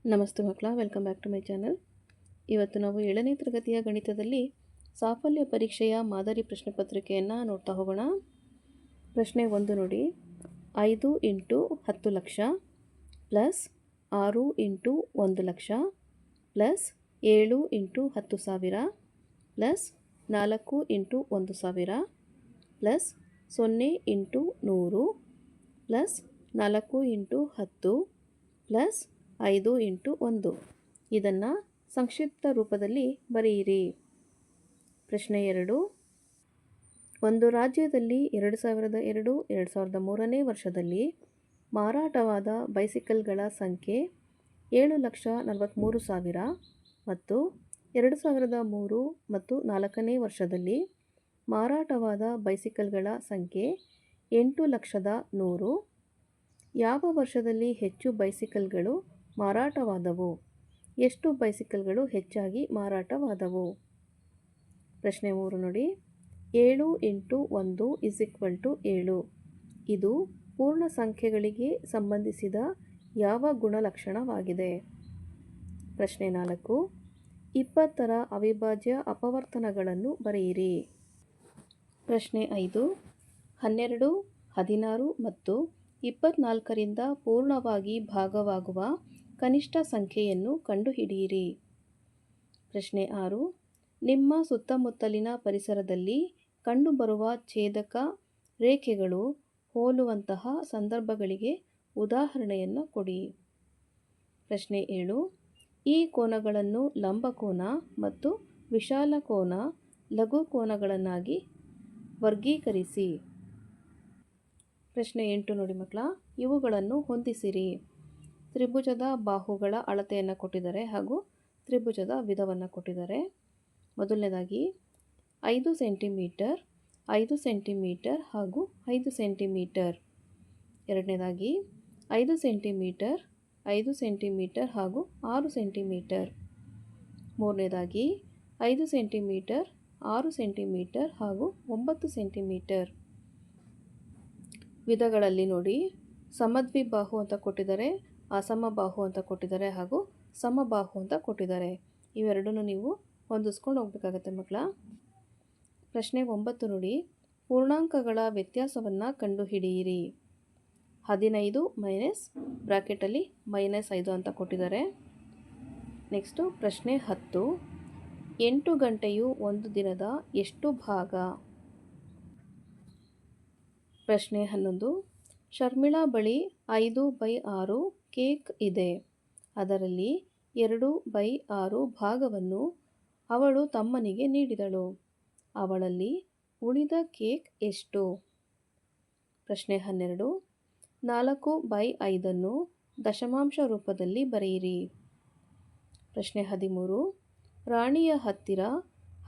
ನಮಸ್ತೆ ಮಕ್ಕಳ, welcome back to my channel. ಇವತ್ತು ನಾವು 7ನೇ ತರಗತಿಯ ಗಣಿತದಲ್ಲಿ ಸಾಫಲ್ಯ ಪರೀಕ್ಷೆಯ ಮಾದರಿ ಪ್ರಶ್ನೆ ಪತ್ರಿಕೆಯನ್ನು ನೋಡ್ತಾ ಹೋಗೋಣ. ಪ್ರಶ್ನೆ 1 ನೋಡಿ. 5 into 10 lakh plus 6 into 1 lakh plus 7 into 10,000 plus 4 into 1,000 plus 0 into 100 plus 4 into 10 plus 5 into 1. ಇದನ್ನು ಸಂಕ್ಷಿಪ್ತ ರೂಪದಲ್ಲಿ ಬರೆಯಿರಿ. ಪ್ರಶ್ನೆ 2. ಒಂದು ರಾಜ್ಯದಲ್ಲಿ 2002-2003ನೇ ವರ್ಷದಲ್ಲಿ ಮಾರಾಟವಾದ ಬೈಸಿಕಲ್ಗಳ ಸಂಖ್ಯೆ 7,43,000 ಮತ್ತು 2003 ಮತ್ತು 4ನೇ ವರ್ಷದಲ್ಲಿ ಮಾರಾಟವಾದ ಬೈಸಿಕಲ್ಗಳ ಸಂಖ್ಯೆ 8,100,000. ಯಾವ ವರ್ಷದಲ್ಲಿ ಹೆಚ್ಚು ಬೈಸಿಕಲ್ಗಳು ಮಾರಾಟವಾದವು? ಎಷ್ಟು ಬೈಸಿಕಲ್ಗಳು ಹೆಚ್ಚಾಗಿ ಮಾರಾಟವಾದವು? ಪ್ರಶ್ನೆ 3 ನೋಡಿ. 7 ಇಂಟು 1 7. ಇದು ಪೂರ್ಣ ಸಂಖ್ಯೆಗಳಿಗೆ ಸಂಬಂಧಿಸಿದ ಯಾವ ಗುಣಲಕ್ಷಣವಾಗಿದೆ? ಪ್ರಶ್ನೆ 4. 20ರ ಅವಿಭಾಜ್ಯ ಅಪವರ್ತನಗಳನ್ನು ಬರೆಯಿರಿ. ಪ್ರಶ್ನೆ 5. 12, 16 ಮತ್ತು 24ರಿಂದ ಪೂರ್ಣವಾಗಿ ಭಾಗವಾಗುವ ಕನಿಷ್ಠ ಸಂಖ್ಯೆಯನ್ನು ಕಂಡುಹಿಡಿಯಿರಿ. ಪ್ರಶ್ನೆ 6. ನಿಮ್ಮ ಸುತ್ತಮುತ್ತಲಿನ ಪರಿಸರದಲ್ಲಿ ಕಂಡುಬರುವ ಛೇದಕ ರೇಖೆಗಳು ಹೋಲುವಂತಹ ಸಂದರ್ಭಗಳಿಗೆ ಉದಾಹರಣೆಯನ್ನು ಕೊಡಿ. ಪ್ರಶ್ನೆ 7. ಈ ಕೋನಗಳನ್ನು ಲಂಬಕೋನ ಮತ್ತು ವಿಶಾಲ ಕೋನ, ಲಘು ಕೋನಗಳನ್ನಾಗಿ ವರ್ಗೀಕರಿಸಿ. ಪ್ರಶ್ನೆ 8 ನೋಡಿ ಮಕ್ಕಳ. ಇವುಗಳನ್ನು ಹೊಂದಿಸಿರಿ. ತ್ರಿಭುಜದ ಬಾಹುಗಳ ಅಳತೆಯನ್ನು ಕೊಟ್ಟಿದ್ದಾರೆ ಹಾಗೂ ತ್ರಿಭುಜದ ವಿಧವನ್ನು ಕೊಟ್ಟಿದ್ದಾರೆ. ಮೊದಲನೇದಾಗಿ 5 ಸೆಂಟಿಮೀಟರ್, 5 ಸೆಂಟಿಮೀಟರ್ ಹಾಗೂ 5 ಸೆಂಟಿಮೀಟರ್. ಎರಡನೇದಾಗಿ 5 ಸೆಂಟಿಮೀಟರ್, 5 ಸೆಂಟಿಮೀಟರ್ ಹಾಗೂ 6 ಸೆಂಟಿಮೀಟರ್. ಮೂರನೇದಾಗಿ 5 ಸೆಂಟಿಮೀಟರ್, 6 ಸೆಂಟಿಮೀಟರ್ ಹಾಗೂ 9 ಸೆಂಟಿಮೀಟರ್. ವಿಧಗಳಲ್ಲಿ ನೋಡಿ, ಸಮದ್ವಿಬಾಹು ಅಂತ ಕೊಟ್ಟಿದ್ದಾರೆ, ಅಸಮಬಾಹು ಅಂತ ಕೊಟ್ಟಿದ್ದಾರೆ ಹಾಗೂ ಸಮಬಾಹು ಅಂತ ಕೊಟ್ಟಿದ್ದಾರೆ. ಇವೆರಡನ್ನು ನೀವು ಹೊಂದಿಸ್ಕೊಂಡು ಹೋಗ್ಬೇಕಾಗತ್ತೆ ಮಕ್ಕಳ. ಪ್ರಶ್ನೆ 9 ನೋಡಿ. ಪೂರ್ಣಾಂಕಗಳ ವ್ಯತ್ಯಾಸವನ್ನು ಕಂಡುಹಿಡಿಯಿರಿ. 15 ಮೈನಸ್ ಬ್ರಾಕೆಟಲ್ಲಿ -5 ಅಂತ ಕೊಟ್ಟಿದ್ದಾರೆ. ನೆಕ್ಸ್ಟು ಪ್ರಶ್ನೆ 10. 8 ಗಂಟೆಯು ಒಂದು ದಿನದ ಎಷ್ಟು ಭಾಗ? ಪ್ರಶ್ನೆ 11. ಶರ್ಮಿಳಾ ಬಳಿ 5/6 ಕೇಕ್ ಇದೆ. ಅದರಲ್ಲಿ 2/6 ಭಾಗವನ್ನು ಅವಳು ತಮ್ಮನಿಗೆ ನೀಡಿದಳು. ಅವಳಲ್ಲಿ ಉಳಿದ ಕೇಕ್ ಎಷ್ಟು? ಪ್ರಶ್ನೆ 12. 4/5 ದಶಮಾಂಶ ರೂಪದಲ್ಲಿ ಬರೆಯಿರಿ. ಪ್ರಶ್ನೆ 13. ರಾಣಿಯ ಹತ್ತಿರ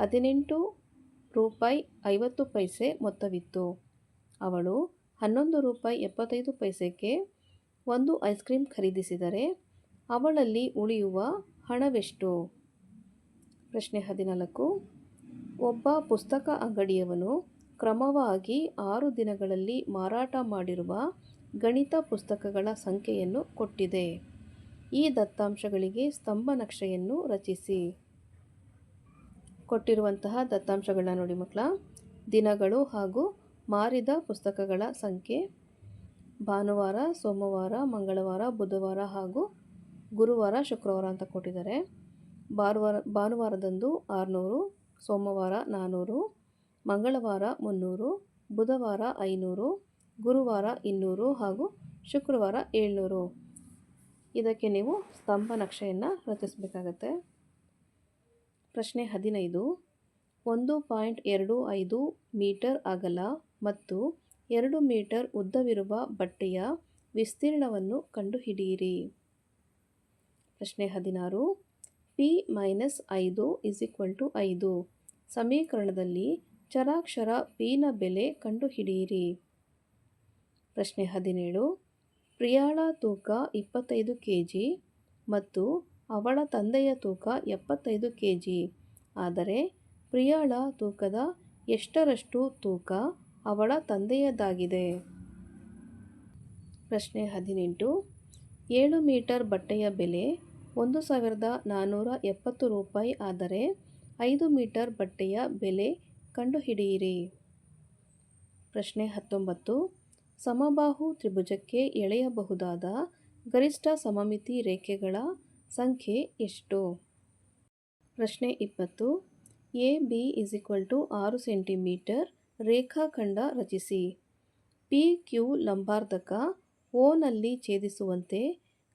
18 ರೂಪಾಯಿ 50 ಪೈಸೆ ಮೊತ್ತವಿತ್ತು. ಅವಳು 11 ರೂಪಾಯಿ 75 ಪೈಸೆಗೆ ಒಂದು ಐಸ್ ಕ್ರೀಮ್ ಖರೀದಿಸಿದರೆ ಅವಳಲ್ಲಿ ಉಳಿಯುವ ಹಣವೆಷ್ಟು? ಪ್ರಶ್ನೆ 14. ಒಬ್ಬ ಪುಸ್ತಕ ಅಂಗಡಿಯವನು ಕ್ರಮವಾಗಿ 6 ದಿನಗಳಲ್ಲಿ ಮಾರಾಟ ಮಾಡಿರುವ ಗಣಿತ ಪುಸ್ತಕಗಳ ಸಂಖ್ಯೆಯನ್ನು ಕೊಟ್ಟಿದೆ. ಈ ದತ್ತಾಂಶಗಳಿಗೆ ಸ್ತಂಭ ನಕ್ಷೆಯನ್ನು ರಚಿಸಿ. ಕೊಟ್ಟಿರುವಂತಹ ದತ್ತಾಂಶಗಳನ್ನ ನೋಡಿ ಮಕ್ಕಳ. ದಿನಗಳು ಹಾಗೂ ಮಾರಿದ ಪುಸ್ತಕಗಳ ಸಂಖ್ಯೆ ಭಾನುವಾರ, ಸೋಮವಾರ, ಮಂಗಳವಾರ, ಬುಧವಾರ ಹಾಗೂ ಗುರುವಾರ, ಶುಕ್ರವಾರ ಅಂತ ಕೊಟ್ಟಿದ್ದಾರೆ. ಭಾನುವಾರದಂದು 600, ಸೋಮವಾರ 400, ಮಂಗಳವಾರ 300, ಬುಧವಾರ 500, ಗುರುವಾರ 200 ಹಾಗೂ ಶುಕ್ರವಾರ 700. ಇದಕ್ಕೆ ನೀವು ಸ್ತಂಭ ನಕ್ಷೆಯನ್ನು ರಚಿಸಬೇಕಾಗತ್ತೆ. ಪ್ರಶ್ನೆ 15. 1.25 ಮೀಟರ್ ಅಗಲ ಮತ್ತು 2 ಮೀಟರ್ ಉದ್ದವಿರುವ ಬಟ್ಟೆಯ ವಿಸ್ತೀರ್ಣವನ್ನು ಕಂಡುಹಿಡಿಯಿರಿ. ಪ್ರಶ್ನೆ 16. p-5 5 ಸಮೀಕರಣದಲ್ಲಿ ಚರಾಕ್ಷರ p ನ ಬೆಲೆ ಕಂಡುಹಿಡಿಯಿರಿ. ಪ್ರಶ್ನೆ 17. ಪ್ರಿಯಾಳ ತೂಕ 25 kg ಮತ್ತು ಅವಳ ತಂದೆಯ ತೂಕ 75 kg. ಆದರೆ ಪ್ರಿಯಾಳ ತೂಕದ ಎಷ್ಟರಷ್ಟು ತೂಕ ಅವಳ ತಂದೆಯದಾಗಿದೆ? ಪ್ರಶ್ನೆ 18. 7 ಮೀಟರ್ ಬಟ್ಟೆಯ ಬೆಲೆ 1470 ರೂಪಾಯಿ ಆದರೆ 5 ಮೀಟರ್ ಬಟ್ಟೆಯ ಬೆಲೆ ಕಂಡುಹಿಡಿಯಿರಿ. ಪ್ರಶ್ನೆ 19. ಸಮಬಾಹು ತ್ರಿಭುಜಕ್ಕೆ ಎಳೆಯಬಹುದಾದ ಗರಿಷ್ಠ ಸಮಮಿತಿ ರೇಖೆಗಳ ಸಂಖ್ಯೆ ಎಷ್ಟು? ಪ್ರಶ್ನೆ 20. AB = 6 ಸೆಂಟಿಮೀಟರ್ ರೇಖಾಖಂಡ ರಚಿಸಿ. PQ ಲಂಬಾರ್ಧಕ Oನಲ್ಲಿ ಛೇದಿಸುವಂತೆ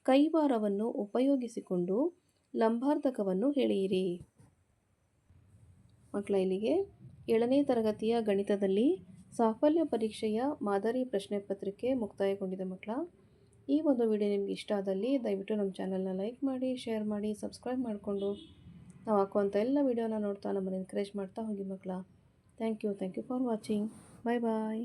ಕೈವಾರವನ್ನು ಉಪಯೋಗಿಸಿಕೊಂಡು ಲಂಬಾರ್ಧಕವನ್ನು ಎಳೆಯಿರಿ. ಮಕ್ಕಳ, ಇಲ್ಲಿಗೆ 7ನೇ ತರಗತಿಯ ಗಣಿತದಲ್ಲಿ ಸಾಫಲ್ಯ ಪರೀಕ್ಷೆಯ ಮಾದರಿ ಪ್ರಶ್ನೆ ಪತ್ರಿಕೆ ಮುಕ್ತಾಯಗೊಂಡಿದೆ ಮಕ್ಕಳ. ಈ ಒಂದು ವಿಡಿಯೋ ನಿಮ್ಗೆ ಇಷ್ಟ ಆದಲ್ಲಿ ದಯವಿಟ್ಟು ನಮ್ಮ ಚಾನಲ್ನ ಲೈಕ್ ಮಾಡಿ, ಶೇರ್ ಮಾಡಿ, ಸಬ್ಸ್ಕ್ರೈಬ್ ಮಾಡಿಕೊಂಡು ನಾವು ಹಾಕುವಂಥ ಎಲ್ಲ ವಿಡಿಯೋನ ನೋಡ್ತಾ ನಮ್ಮನ್ನು ಎನ್ಕರೇಜ್ ಮಾಡ್ತಾ ಹೋಗಿ ಮಕ್ಕಳ. Thank you for watching. Bye bye.